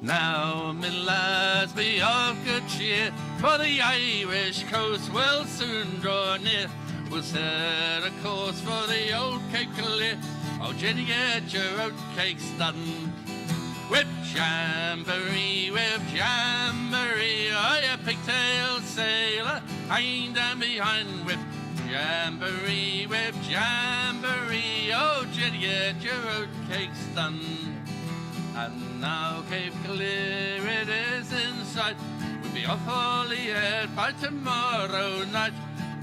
Now, me lads, be of good cheer, for the Irish coast will soon draw near. We'll set a course for the old Cape Clear. Oh, Jenny, get your oatcakes done. Whip Jamboree, oh, you pigtail sailor, hanging down behind. Whip Jamboree, oh, Jenny, get your oatcakes done. And now Cape Clear it is in sight. We'll be off Holyhead by tomorrow night.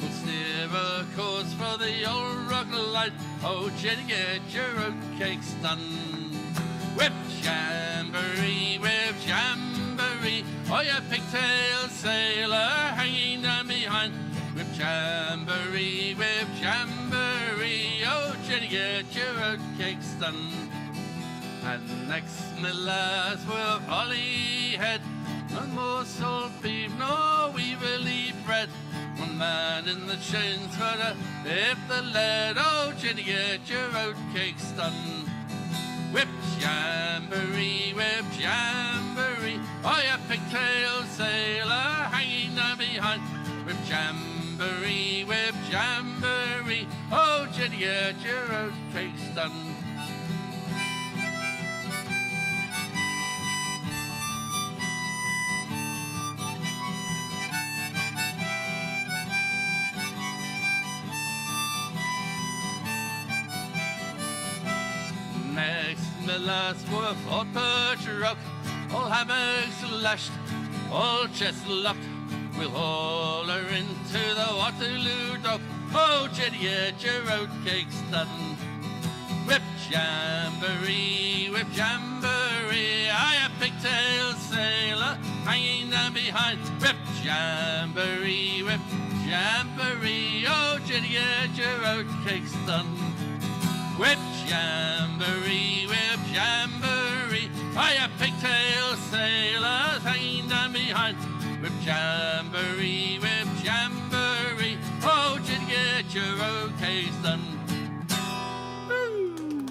We'll steer a course for the old Rock Light. Oh, Jenny, get your oatcakes done. Whip Jamboree, oh, you pigtail sailor, hanging down behind. Whip Jamboree, oh, Jenny, get your oatcakes done. And next, my lads, we'll Holyhead. No more salt beef, no weevilly bread. One man in the chains for to lift the lead. Oh, Jenny, get your oatcakes done. Whip Jamboree, oh, you pigtail sailor, hanging down behind. Whip Jamboree, oh, Jenny, get your oatcakes done. Next, my lads, for a Fort Perch rock, all hammocks lashed, all chests locked. We'll haul her into the Waterloo dock. Oh, Jenny, get your oatcakes done. Whip Jamboree, I a pigtail sailor, hanging down behind. Whip Jamboree, oh, Jenny, get your oatcakes done. Whip Jamboree, I a pigtail sailor, hanging down behind. Whip Jamboree, oh, Jenny, get your oatcakes done. Woo.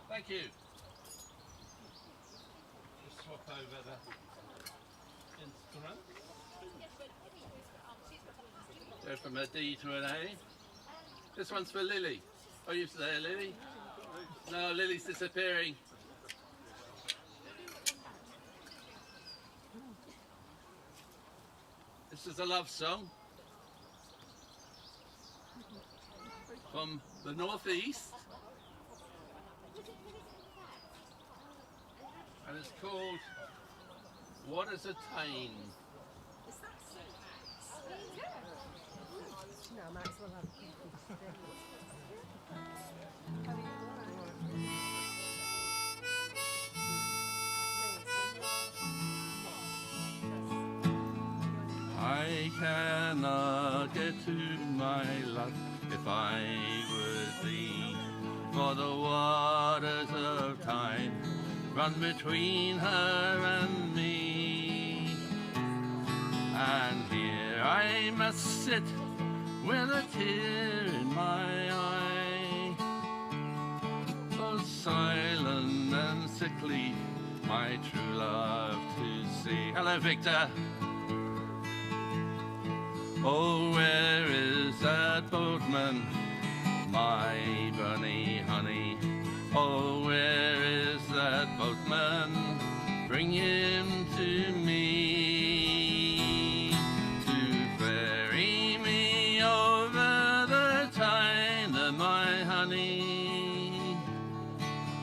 Thank you. Just swap over the instrument. Go from a D to an A. This one's for Lily. Are you there, Lily? No, Lily's disappearing. This is a love song from the northeast, and it's called What is a Tyne? No, might as well have I cannot get to my love if I would be, for the waters of time run between her and me. And here I must sit with a tear in my eye, so silent and sickly my true love to see. Hello, Victor. Oh, where is that boatman, my bunny honey? Oh, where is that boatman? Bring him to me, to ferry me over the Tyne, my honey,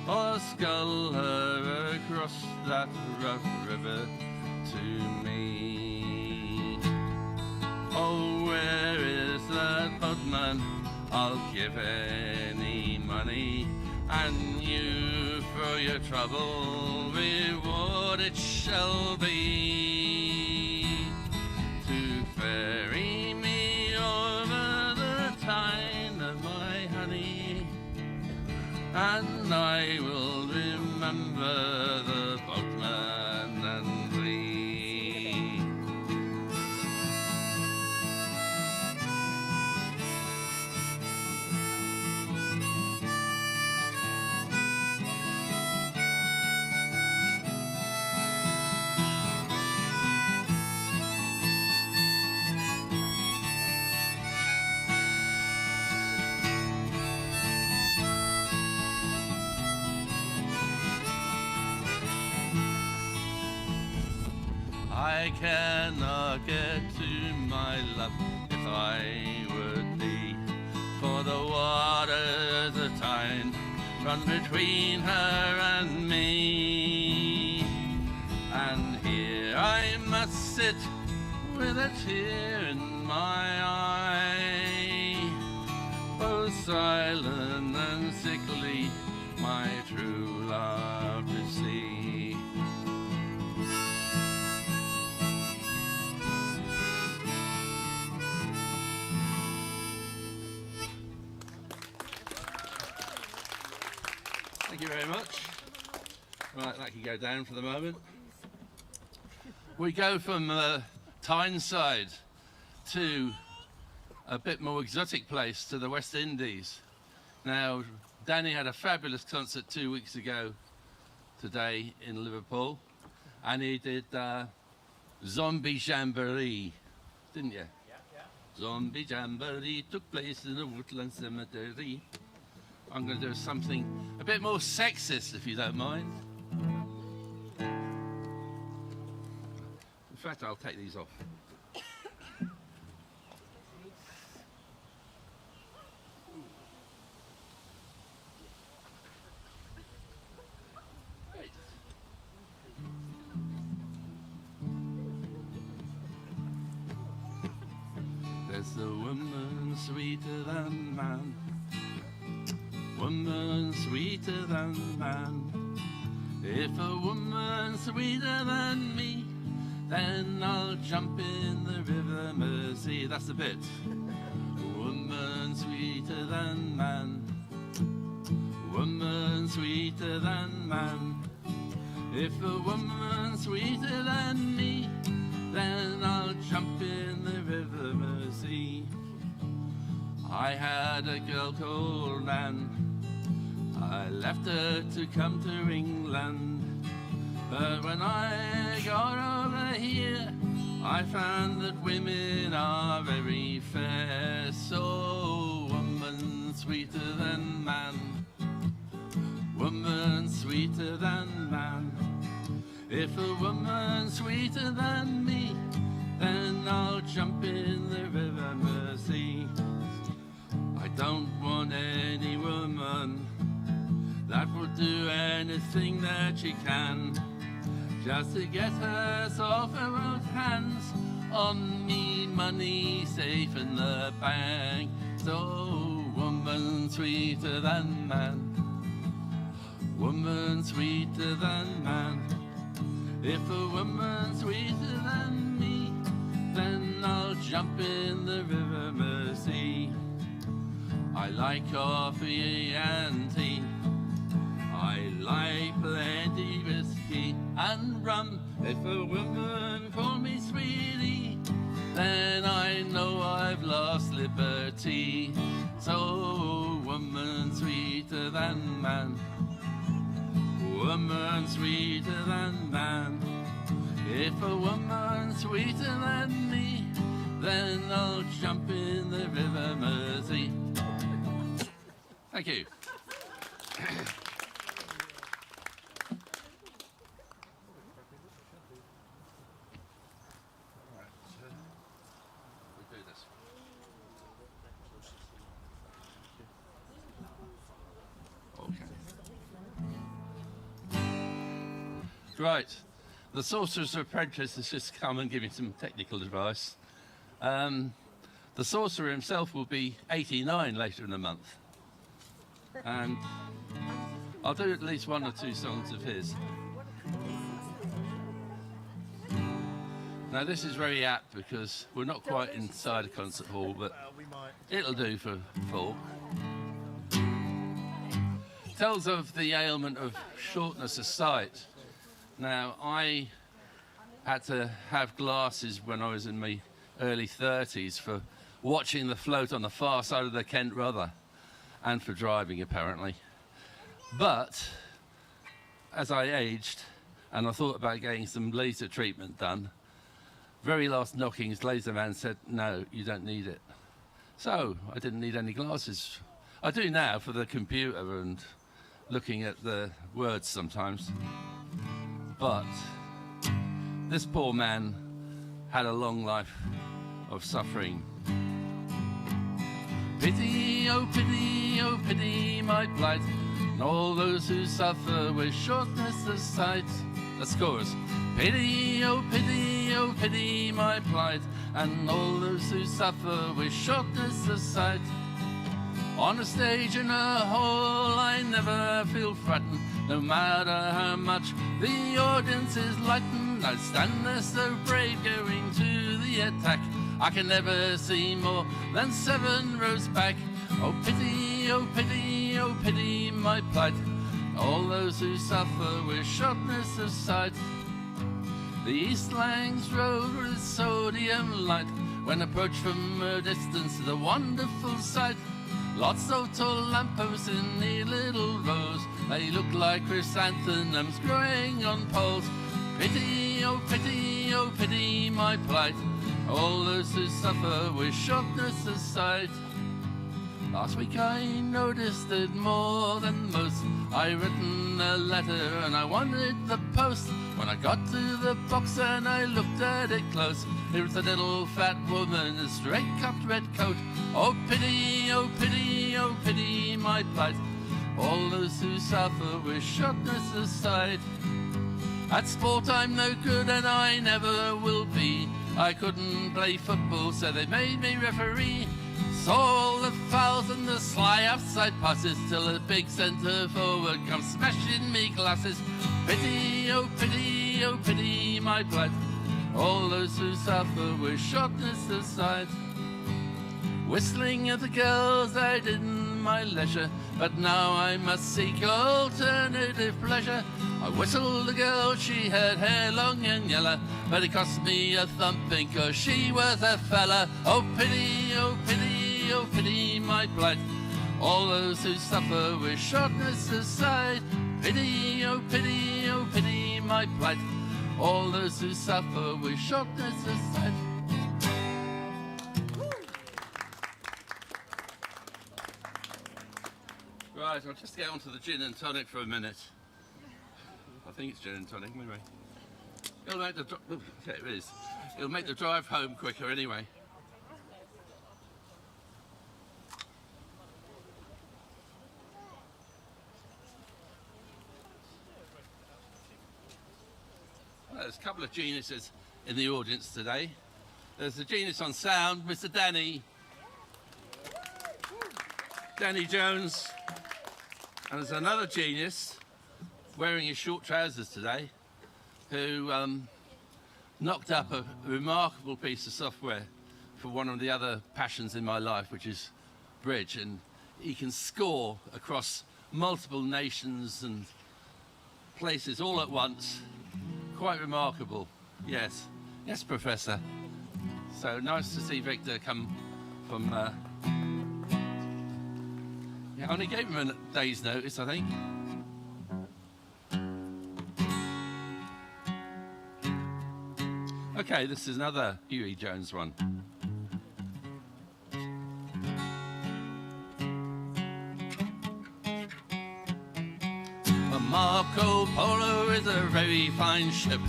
or scull her across that rough river to me. Oh, where is that boatman? I'll give any money, and you for your trouble reward it shall be, to ferry me over the Tyne, my honey, and I will remember the boatman and thee. I cannot get to my love if I would be. For the waters of Tyne run between her and me. And here I must sit with a tear in my eye, both silent and sickly, my true love to see. Thank you very much. Right, that can go down for the moment. We go from the Tyne side to a bit more exotic place, to the West Indies. Now, Danny had a fabulous concert 2 weeks ago today in Liverpool, and he did Zombie Jamboree, didn't you? Yeah, yeah. Zombie Jamboree took place in a woodland cemetery. I'm going to do something a bit more sexist, if you don't mind. In fact, I'll take these off. There's a woman sweeter than man, woman sweeter than man. If a woman sweeter than me, then I'll jump in the river Mersey. That's the bit. Woman sweeter than man, woman sweeter than man. If a woman sweeter than me, then I'll jump in the river Mersey. I had a girl called Anne, I left her to come to England. But when I got over here, I found that women are very fair. So woman sweeter than man, woman sweeter than man. If a woman sweeter than me, then I'll jump in the river Mersey. I don't want any woman that will do anything that she can, just to get herself her own hands on me money safe in the bank. So woman sweeter than man, woman sweeter than man. If a woman sweeter than me, then I'll jump in the river Mersey. I like coffee and tea, I like plenty whiskey and rum. If a woman call me sweetie, then I know I've lost liberty. So woman sweeter than man, woman sweeter than man. If a woman sweeter than me, then I'll jump in the river Mersey. Thank you. Right, the Sorcerer's Apprentice has just come and given me some technical advice. The Sorcerer himself will be 89 later in the month, and I'll do at least one or two songs of his. Now this is very apt because we're not quite inside a concert hall, but it'll do for folk. Tells of the ailment of shortness of sight. Now, I had to have glasses when I was in my early 30s for watching the float on the far side of the Kent Rother, and for driving, apparently. But as I aged and I thought about getting some laser treatment done, very last knockings, laser man said, no, you don't need it. So I didn't need any glasses. I do now for the computer and looking at the words sometimes. But this poor man had a long life of suffering. Pity, oh pity my plight, and all those who suffer with shortness of sight. That's chorus. Pity, oh pity my plight, and all those who suffer with shortness of sight. On a stage in a hall I never feel frightened, no matter how much the audience is lightened. I stand there so brave going to the attack, I can never see more than 7 rows back. Oh pity my plight, all those who suffer with shortness of sight. The East Langs Road with its sodium light, when approached from a distance is a wonderful sight. Lots of tall lampposts in neat little rows, they look like chrysanthemums growing on poles. Pity, oh pity my plight, all those who suffer with shortness of sight. Last week I noticed it more than most. I written a letter and I wanted the post. When I got to the box and I looked at it close, it was a little fat woman in a straight-cut red coat. Oh pity my plight, all those who suffer with shortness of sight. At sport I'm no good and I never will be. I couldn't play football so they made me referee. Saw all the fouls and the sly offside passes, till a big centre forward comes smashing me glasses. Pity, oh pity my plight, all those who suffer with shortness of sight. Whistling at the girls I did in my leisure, but now I must seek alternative pleasure. I whistled a girl, she had hair long and yellow, but it cost me a thumping 'cause she was a fella. Oh pity my plight, all those who suffer with shortness of sight. Pity, oh pity my plight, all those who suffer with shortness of sight. Right, I'll just get onto the gin and tonic for a minute. I think it's gin and tonic, anyway. It'll make the yeah, it is. It'll make the drive home quicker anyway. Well, there's a couple of geniuses in the audience today. There's the genius on sound, Mr. Danny Jones. And there's another genius wearing his short trousers today who knocked up a remarkable piece of software for one of the other passions in my life, which is bridge. And he can score across multiple nations and places all at once. Quite remarkable. Yes, Professor. So nice to see Victor come from I only gave him a day's notice, I think. Okay, this is another Huey Jones one. The Marco Polo is a very fine ship,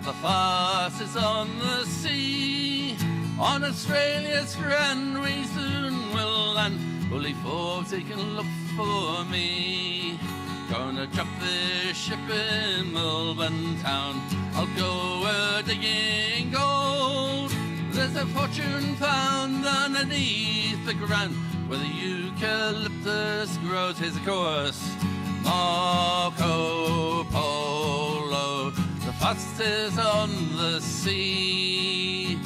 the fastest on the sea. On Australia's grand we soon will land. Bully Forbes, he can look for me. Gonna jump this ship in Melbourne town. I'll go digging gold. There's a fortune found underneath the ground where the eucalyptus grows. Here's a chorus. Marco Polo, the fastest on the sea.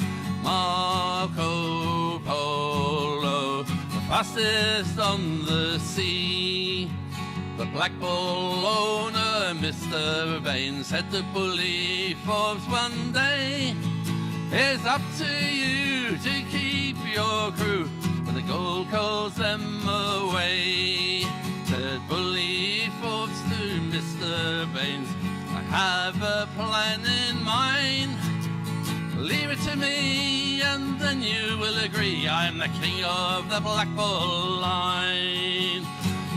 Marco Polo, fastest on the sea. The Black Bull owner, Mr. Vane, said to Bully Forbes one day, it's up to you to keep your crew when the Gold calls them away. Said Bully Forbes to Mr. Vane, I have a plan in mind. Leave it to me and then you will agree I'm the king of the Black Bull line.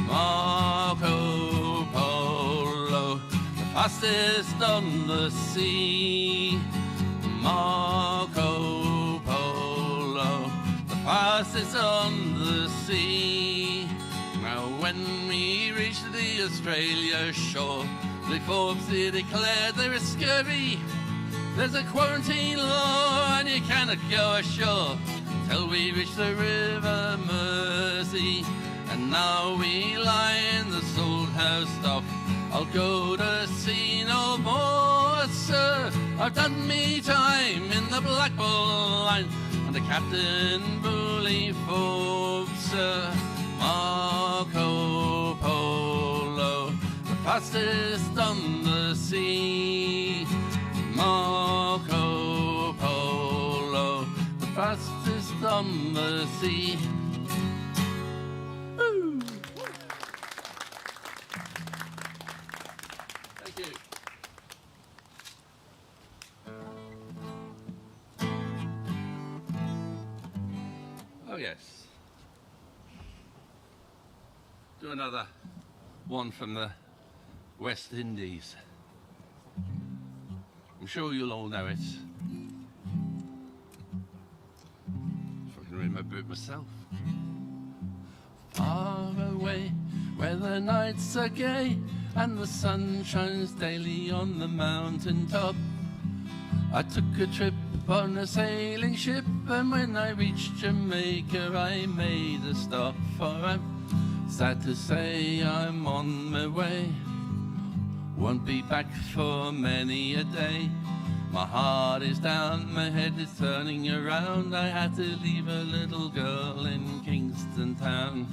Marco Polo, the fastest on the sea. Marco Polo, the fastest on the sea. Now when we reached the Australia shore, the Forbes they declared there is scurvy. There's a quarantine law and you cannot go ashore till we reach the River Mersey. And now we lie in the Salt House dock. I'll go to sea no more, sir. I've done me time in the Black Bull line under Captain Bully Forbes, sir. Marco Polo, the fastest on the sea. Marco Polo, the fastest on the sea. Woo. Thank you. Oh yes. Do another one from the West Indies. I'm sure you'll all know it. If I can remember it myself. Far away, where the nights are gay and the sun shines daily on the mountain top, I took a trip on a sailing ship, and when I reached Jamaica I made a stop. For I'm sad to say I'm on my way, won't be back for many a day. My heart is down, my head is turning around. I had to leave a little girl in Kingston town.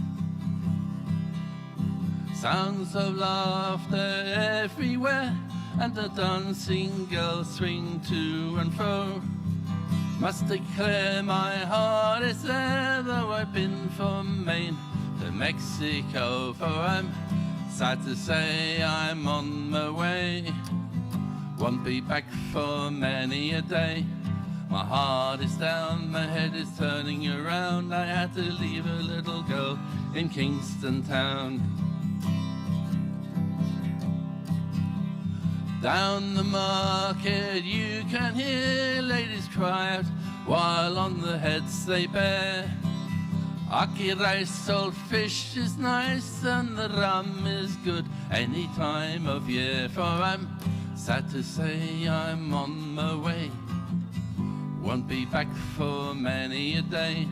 Sounds of laughter everywhere, and the dancing girls swing to and fro. Must declare my heart is there, though I've been from Maine to Mexico. For I'm sad to say I'm on my way, won't be back for many a day. My heart is down, my head is turning around. I had to leave a little girl in Kingston town. Down the market you can hear ladies cry out while on the heads they bear. Ackee rice, salt fish is nice and the rum is good any time of year. For I'm sad to say I'm on my way, won't be back for many a day.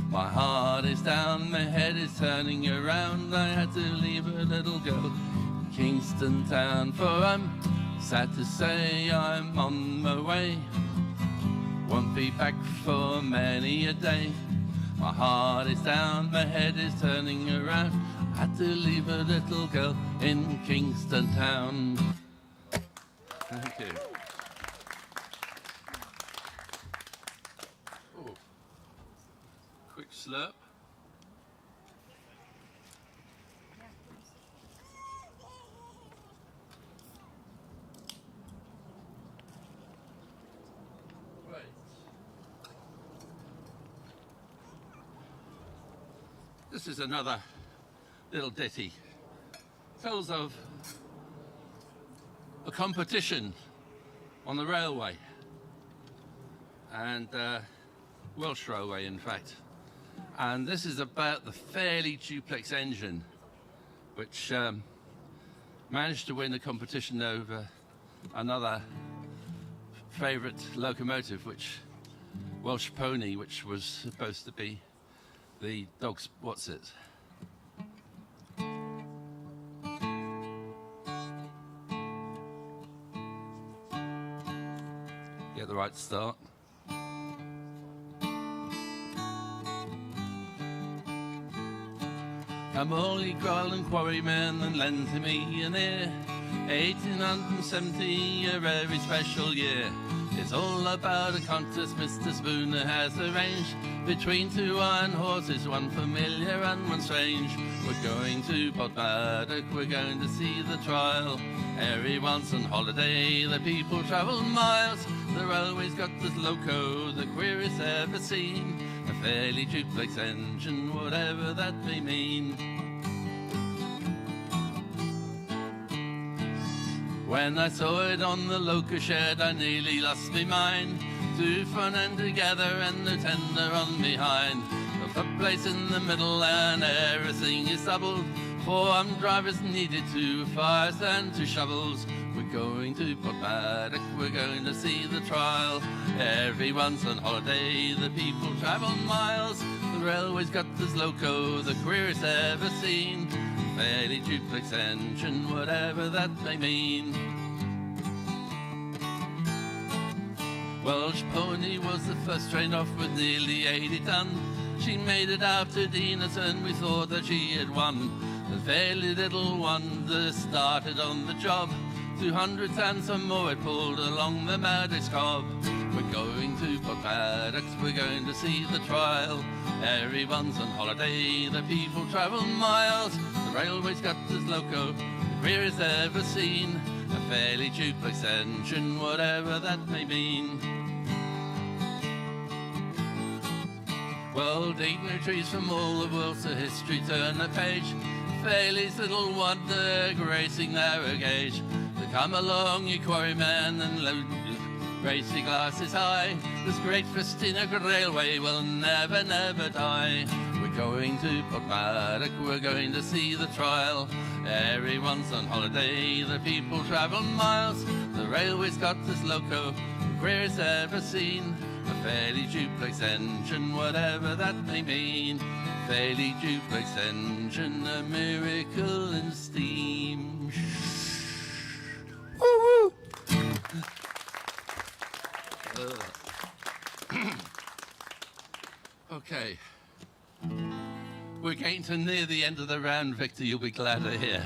My heart is down, my head is turning around. I had to leave a little girl in Kingston town. For I'm sad to say I'm on my way, won't be back for many a day. My heart is down, my head is turning around. I had to leave a little girl in Kingston town. Thank you. Oh. Quick slurp. This is another little ditty. Tells of a competition on the railway, and Welsh Railway in fact. And this is about the Fairley Duplex engine, which managed to win the competition over another favourite locomotive, which Welsh Pony, which was supposed to be the dog's what's it. Get the right start. Come only growl and quarrymen and lend to me an ear. 1870, a very special year. It's all about a contest Mr. Spooner has arranged between two iron horses, one familiar and one strange. We're going to Podmaddock, we're going to see the trial. Everyone's on holiday, the people travel miles. The railway's got this loco, the queerest ever seen. A Fairley Duplex engine, whatever that may mean. When I saw it on the loco shed, I nearly lost my mind. two front and together and the tender on behind. The footplace in the middle and everything is doubled. 4 armed drivers needed, 2 fires and 2 shovels. We're going to Portmaddock, we're going to see the trial. Everyone's on holiday, the people travel miles. The railway's got this loco, the queerest ever seen. Fairley duplex engine, whatever that may mean. Welsh Pony was the first train off with nearly 80 ton. She made it out to Dinas and we thought that she had won. The Fairley little wonder started on the job. 200 and some more it pulled along the Maddox cob. We're going to Portmaddock, we're going to see the trial. Everyone's on holiday, the people travel miles. The railway's got this loco, the queerest ever seen. A Fairley duplex engine, whatever that may mean. Well, dignitaries from all the world to history turn the page. Fairley's little wonder gracing their gauge. They come along, you quarrymen, and load raise your glasses high. This great festina railway will never, never die. We're going to Portmaddock, we're going to see the trial. Everyone's on holiday, the people travel miles. The railway's got this loco, the queerest ever seen. A Fairley duplex engine, whatever that may mean. Fairley duplex engine, a miracle in steam. Woo-woo! Okay. We're getting to near the end of the round, Victor, you'll be glad to hear.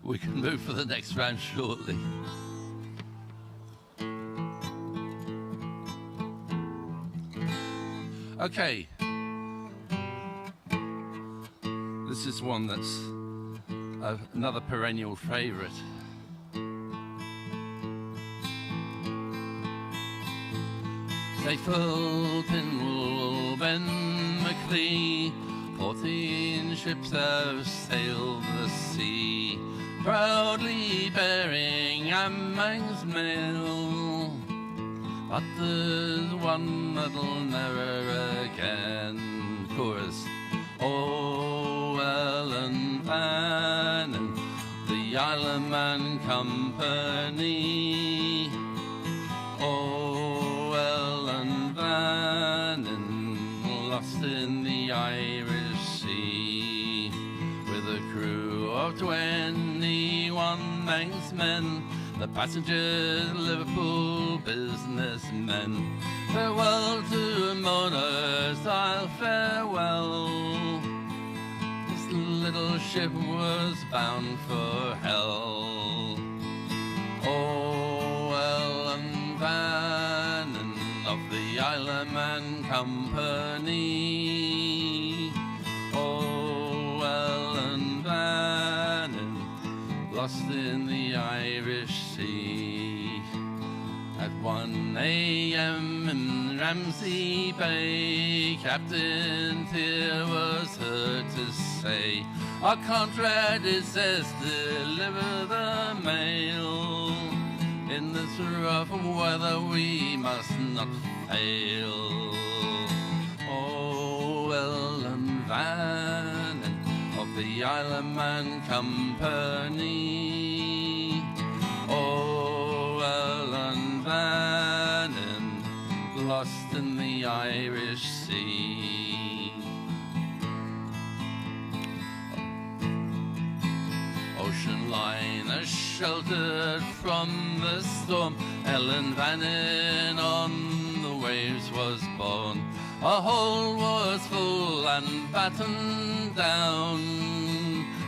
We can move for the next round shortly. Okay. This is one that's another perennial favourite. Safel, Pinwell, Ben McLea, 14 ships have sailed the sea, proudly bearing Ammang's mail. But there's one that'll never again chorus. Oh, Ellen Vannin, the Isle of Man Company. Oh, Ellen Vannin, lost in the Irish Sea, with a crew of 21 Manx men. The passengers, Liverpool businessmen. Farewell to Mona's Isle, farewell. This little ship was bound for hell. Oh, Ellen Vannin of the Isle of Man Company. Oh, Ellen Vannin, lost in the Irish Sea. At 1 a.m. in Ramsey Bay, Captain Tier was heard to say, our contract is says deliver the mail. In this rough weather we must not fail. Oh, Ellen Vannin of the Isle of Man Company. Oh, Ellen Vannin, lost in the Irish Sea. Ocean liner sheltered from the storm, Ellen Vannin on the waves was born. Her hull was full and battened down.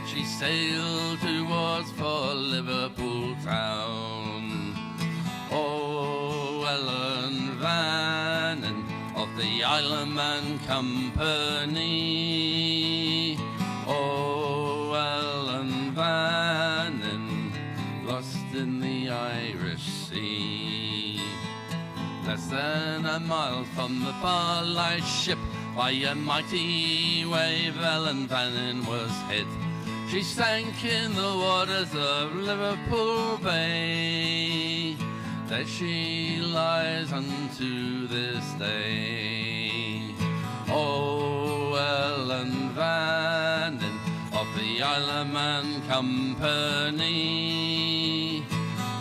She sailed towards for Liverpool town. Oh, Ellen Vannin of the Isle of Man Company. Oh, Ellen Vannin, lost in the Irish Sea. Less than a mile from the Fairley ship, by a mighty wave Ellen Vannin was hit. She sank in the waters of Liverpool Bay. There she lies unto this day. Oh, Ellen Vannin of the Isle of Man Company.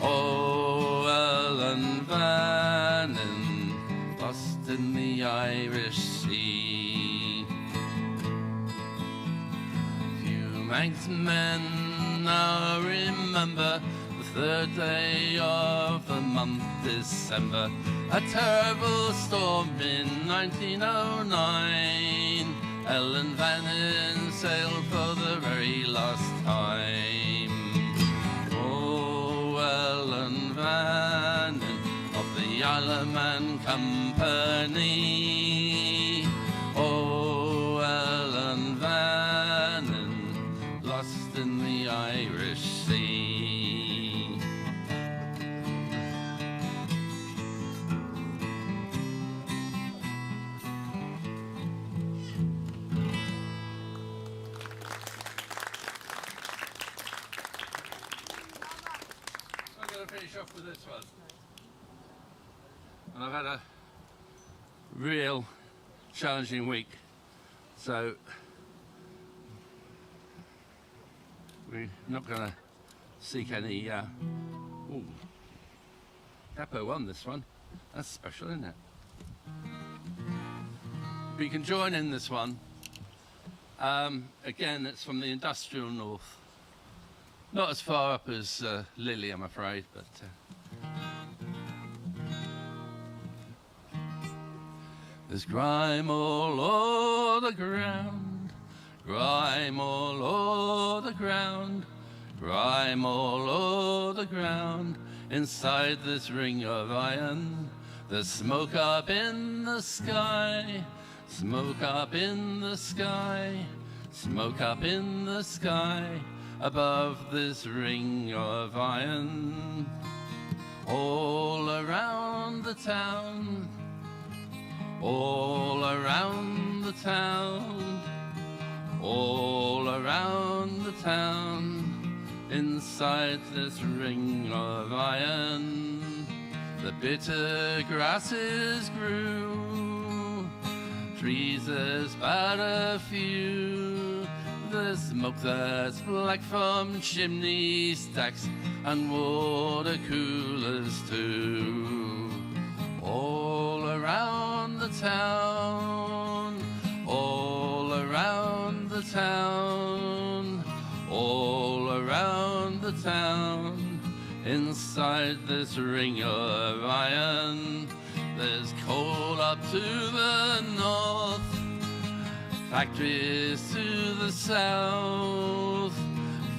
Oh, Ellen Vannin, lost in the Irish Sea. Few Manx men now remember the third day of the month December, a terrible storm in 1909. Ellen Vannin sailed for the very last time. Oh, Ellen Vannin of the Isle of Man Company. Oh, Ellen Vannin, lost in the Irish Sea. I'm going to finish off with this one. And I've had a real challenging week, so we're not going to seek any. Ooh, Harper won this one. That's special, isn't it? But you can join in this one. Again, it's from the industrial north. Not as far up as Lily, I'm afraid, but. There's grime all o'er the ground, grime all o'er the ground, grime all o'er the ground. Inside this ring of iron, there's smoke up in the sky, smoke up in the sky, smoke up in the sky, above this ring of iron. All around the town, all around the town, all around the town, inside this ring of iron, the bitter grasses grew, trees there's but a few, the smoke that's black from chimney stacks and water coolers too. All around the town, all around the town, all around the town, inside this ring of iron, there's coal up to the north, factories to the south,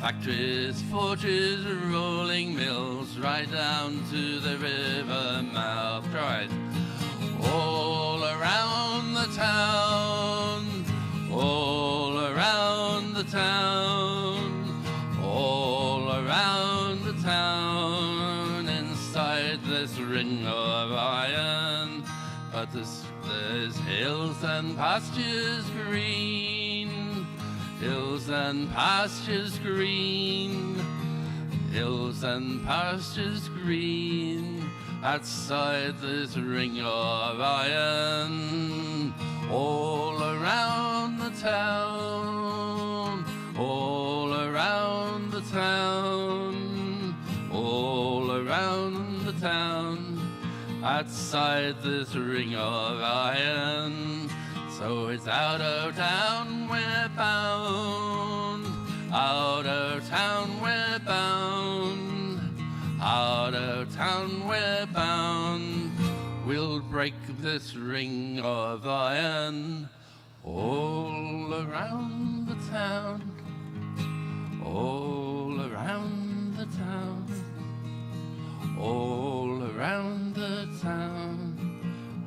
factories, forges, rolling mills, right down to the river mouth. Try it. All around the town, all around the town, all around the town, inside this ring of iron. But there's hills and pastures green, hills and pastures green, hills and pastures green, outside this ring of iron. All around the town, all around the town, all around the town, outside this ring of iron. So it's out of town we're bound, out of town we're bound, out of town we're bound. We'll break this ring of iron. All around the town, all around the town, all around the town,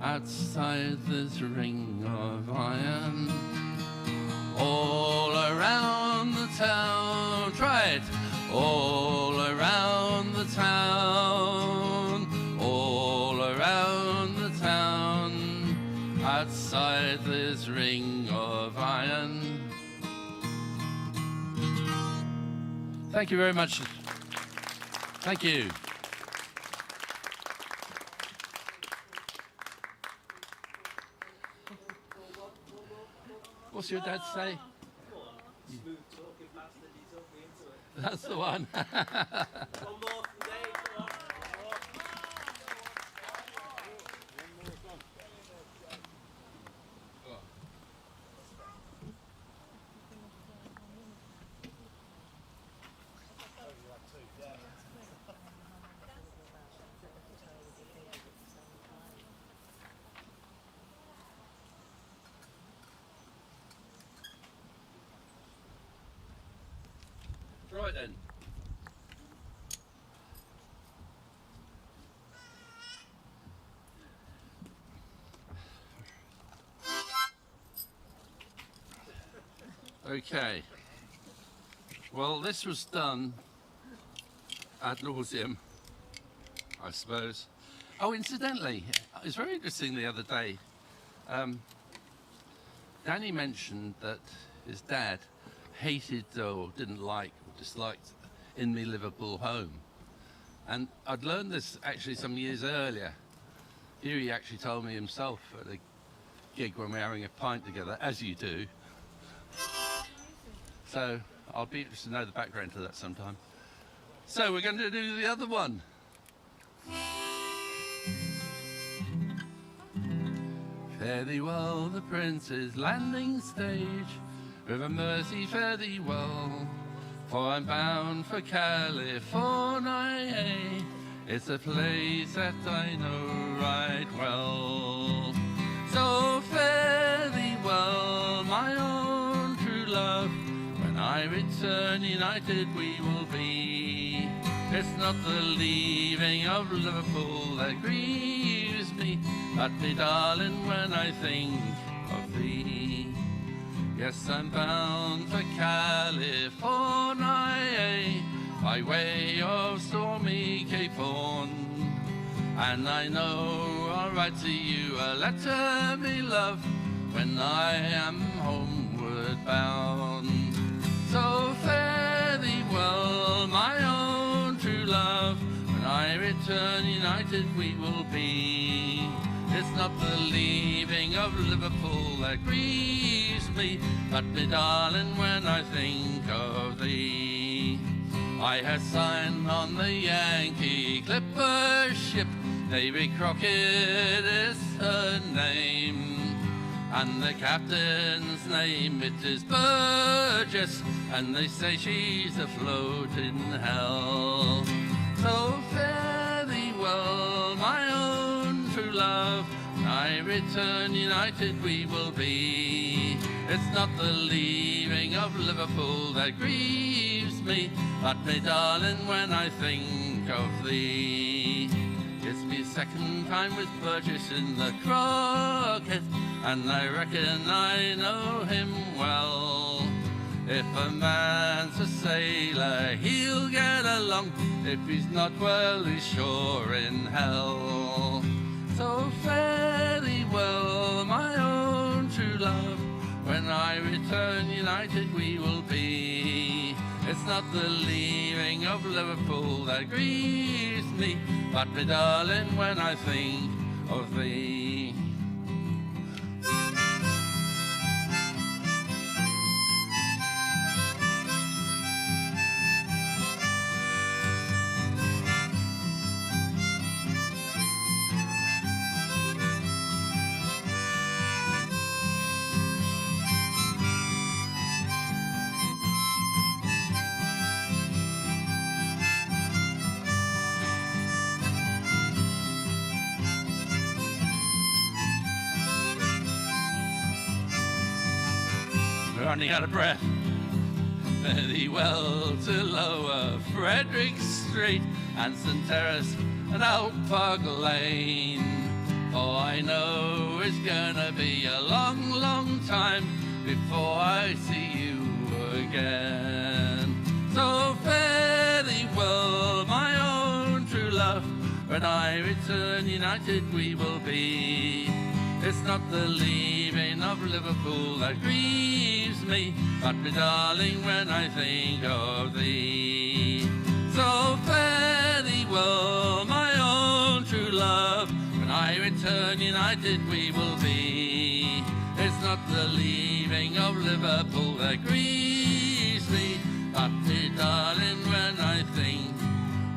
outside this ring of iron. All around the town, try it. All around the town, all around the town, outside this ring of iron. Thank you very much. Thank you. What's your dad say? Smooth talking bastard, he took me into it. That's the one. One more from Dave, come on. Right then. Okay. Well, this was done ad nauseum, I suppose. Oh, incidentally, it was very interesting the other day. Danny mentioned that his dad hated or didn't like or disliked In Me Liverpool Home. And I'd learned this actually some years earlier. Here he actually told me himself at a gig when we were having a pint together, as you do. So I'll be interested to know the background to that sometime. So we're going to do the other one. Fare thee well, the Prince's landing stage. River Mersey, fare thee well, for I'm bound for California. It's a place that I know right well. So fare thee well, my own true love. When I return, united we will be. It's not the leaving of Liverpool that grieves me, but me darling, when I think of thee. Yes, I'm bound for California, by way of stormy Cape Horn. And I know I'll write to you a letter, me love, when I am homeward bound. So fare thee well, my own true love. When I return, united we will be. It's not the leaving of Liverpool that grieves me, but me darling, when I think of thee. I have signed on the Yankee Clipper ship, Davy Crockett is her name, and the captain's name it is Burgess, and they say she's afloat in hell. So fare thee well, my own true love. When I return, united we will be. It's not the leaving of Liverpool that grieves me, but me darling, when I think of thee. It's me second time with Burgess in the Crockett, and I reckon I know him well. If a man's a sailor, he'll get along. If he's not, well, he's sure in hell. So fare thee well, my own true love. When I return, united we will be. It's not the leaving of Liverpool that grieves me, but me darling, when I think of thee. Running out of breath. Fare thee well to Lower Frederick Street and St Terrace and Out Park Lane. For I know it's gonna be a long, long time before I see you again. So fare thee well, my own true love. When I return, united we will be. It's not the leaving of Liverpool that grieves me, but me darling, when I think of thee. So fare thee well, my own true love. When I return, united we will be. It's not the leaving of Liverpool that grieves me, but darling, when I think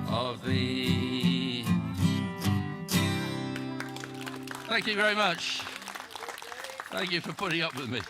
of thee. Thank you very much. Thank you for putting up with me.